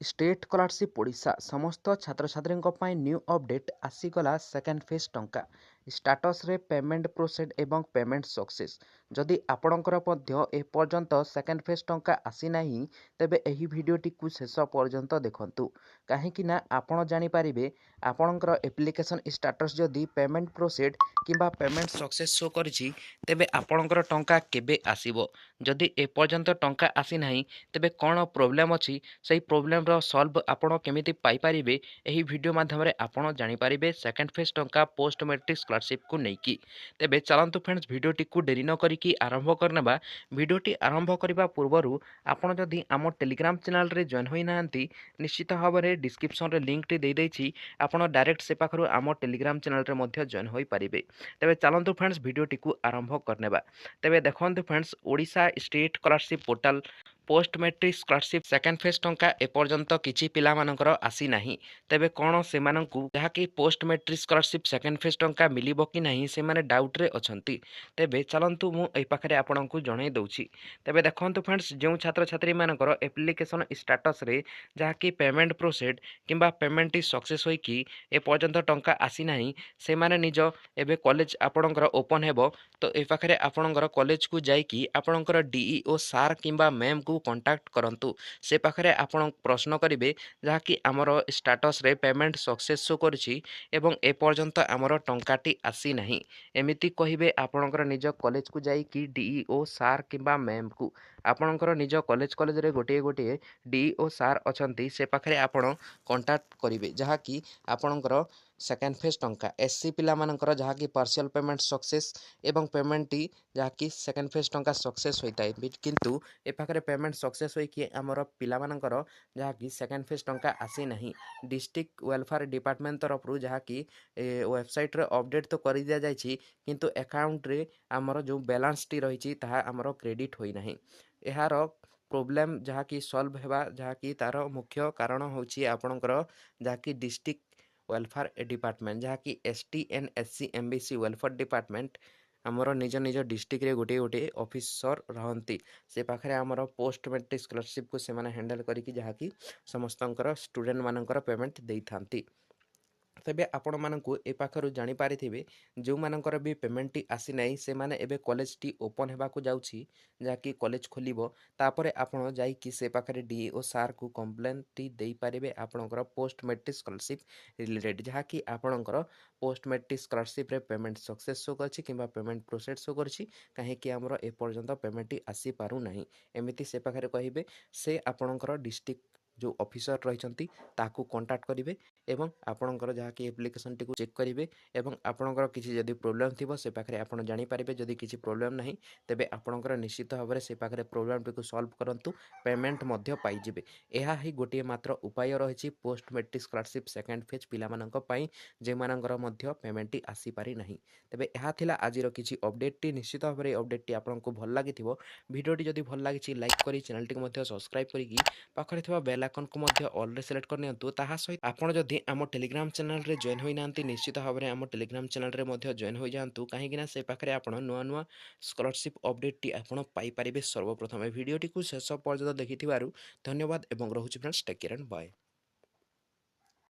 State scholarship Odisha समस्त छात्र छात्री new update आसीगला second phase टंका स्टाटस रे पेमेंट प्रोसेड एवं पेमेंट सक्सेस जदि आपणकर एपर्यंत सेकेंड फेज टंका आसी नाही तेबे एही भिडियोटी को शेष पर्यंत देखंतु कहीं आपण जानि पारिबे आपणकर एप्लिकेशन स्टाटस जदि पेमेंट प्रोसेड किंबा पेमेंट सक्सेस शो करछि तेबे आपणकर टंका केबे आसीबो जदि एपर्यंत टंका आसी नाही तेबे कोन प्रोब्लेम अछि सेही प्रोब्लेम रो सॉल्व आपण केमिति पाई परिबे एही वीडियो माध्यम रे आपण जानि परिबे सेकंड फेज टंका पोस्ट मैट्रिक स्कॉलरशिप को नेकी तेबे चलंतु फ्रेंड्स वीडियोटी को डेरी न करिकी आरंभ करनेबा वीडियोटी आरंभ करबा पूर्वरु आपण जदि आम टेलीग्राम चैनल रे जॉइन होई नांती निश्चित भाव रे डिस्क्रिप्शन रे लिंक टी दे देछि आपण डायरेक्ट से पाखरु आम टेलीग्राम चैनल रे मध्य जॉइन होई परिबे तेबे चलंतु फ्रेंड्स वीडियोटी को आरंभ करनेबा तेबे देखंतु friends Odisha state scholarship portal post matric scholarship second phase टंका एपर्यंत किछि पिला मानकर आसी नाही तेबे कोन से माननकु जहाकि post matric scholarship second phase टंका मिलिबो कि नाही से माने डाउट रे अछंती तेबे चलंतु मु एई पाखरे आपनकु जणै दउछि तेबे देखंतु फ्रेंड्स जेउ छात्र छात्री मानकर एप्लिकेशन स्टेटस रे जहाकि पेमेंट प्रोसेड किंबा पेमेंट सक्सेस होई कि एपर्यंत टंका आसी नाही से माने निज एबे कॉलेज आपनकर ओपन हेबो तो ए पाखरे आपनकर कॉलेज को जाई कि आपनकर डीईओ सर किंबा मैम को कांटेक्ट करंतु से पाखरे आपण प्रश्न करिवे जहाँकि आमर स्टाटस रे पेमेंट सक्सेस शो करछि एवं ए पर्यंत आमर टंकाटी आसी नाही एमिति कहिबे आपणकर निज कॉलेज को जाई कि डीईओ सर किंबा मैम को आपणकर निज कॉलेज रे गोटे गोटे डीईओ सर अछंती से पाखरे आपण कांटेक्ट करिवे जहाँकि आपणकर सेकेंड फेज टंका एससी पिला मानकर जहाँकि पार्शियल पेमेंट सक्सेस एवं पेमेंट टी जहाँकि सेकेंड फेज टंका सक्सेस होता है किंतु ए पाखरे पेमेंट सक्सेस होई कि आमर पिला मानकर जहाँकि सेकेंड फेज टंका आसी नाही डिस्ट्रिक्ट वेलफेयर डिपार्टमेंट तरफ रु जहाँकि वेबसाइट रे अपडेट तो कर दिया जायछि किंतु अकाउंट रे आमर जो बैलेंस टी रहिछि ताहा आमर क्रेडिट होई नाही एहार प्रोब्लेम जहाँकि सॉल्व हेबा जहाँकि तार मुख्य कारण होछि आपणकर जहाँकि डिस्ट्रिक्ट वेलफेयर डिपार्टमेंट जहाँकि STNSC MBC वेलफेयर डिपार्टमेंट आमर निज निज डिस्ट्रिक्ट रे गोटे गोटे ऑफिसर रहंती से पाखरे आमर पोस्ट मैट्रिक स्कॉलरशिप को से माने हैंडल करिकि जहाँकि समस्तंकर स्टूडेंट मानकर पेमेंट देई थांती तेबे आपण मानकु ए पाखरु जानि पारिथिबे जो मानकर भी पेमेंट टी आसी नाही से माने एबे कॉलेज टी ओपन हेबा को जाउछि जाकि कॉलेज खोलिबो तापरे आपण जाई कि से पाखरे डीओ सर को कंप्लेंट टी देई पारिबे आपणकर पोस्ट मैट्रिक स्कॉलरशिप रिलेटेड जहाँकि आपणकर पोस्ट मैट्रिक स्कॉलरशिप रे पेमेंट सक्सेस शो करछि किंबा पेमेंट प्रोसेस शो करछि काहे कि हमर ए पर्यंत पेमेंट टी आसी पारु नाही एमिति से पाखरे कहिबे से आपणकर डिस्ट्रिक्ट जो ऑफिसर रहिचंती ताकू कांटेक्ट करिवे एवं आपणकर जहाँकि एप्लिकेशन टी को चेक करिवे एवं आपणकर किछि जदि प्रोब्लेम थिबो से पाखरे आपण जानि पारिबे जदि किछि प्रोब्लेम नाही तेबे आपणकर निश्चित भाव से पाखरे प्रोब्लेम टी को सॉल्व करंतु पेमेंट मध्य पाई जिवे एहा ही गोटे मात्र उपाय रहिछि post matric scholarship second phase पिला मानक पई जे मानकर मध्य पेमेंट टी आसी पारि नाही तेबे एहा थिला आजिर किछि अपडेट टी निश्चित भाव रे अपडेट टी आपनको भल लागिथिबो वीडियो टी जदि भल लागिछि लाइक करी चैनल टी को मध्य सब्सक्राइब करिकि पाखरे थिबा बेल आइकन को मध्य ऑल रे सिलेक्ट कर नियंतु ताहा सहित आपण जदि आम टेलीग्राम चैनल रे जॉइन होई नांती निश्चित भाव रे आम टेलीग्राम चैनल रे मध्य जॉइन होई जांतु काहे कि ना से पाखरे आपण नुआ नुआ स्कॉलरशिप अपडेट टी आपण पाई परिबे सर्वप्रथम वीडियो टी को शेष पर्यंत देखिथिबारु धन्यवाद एवं रहुछि friends take care and bye.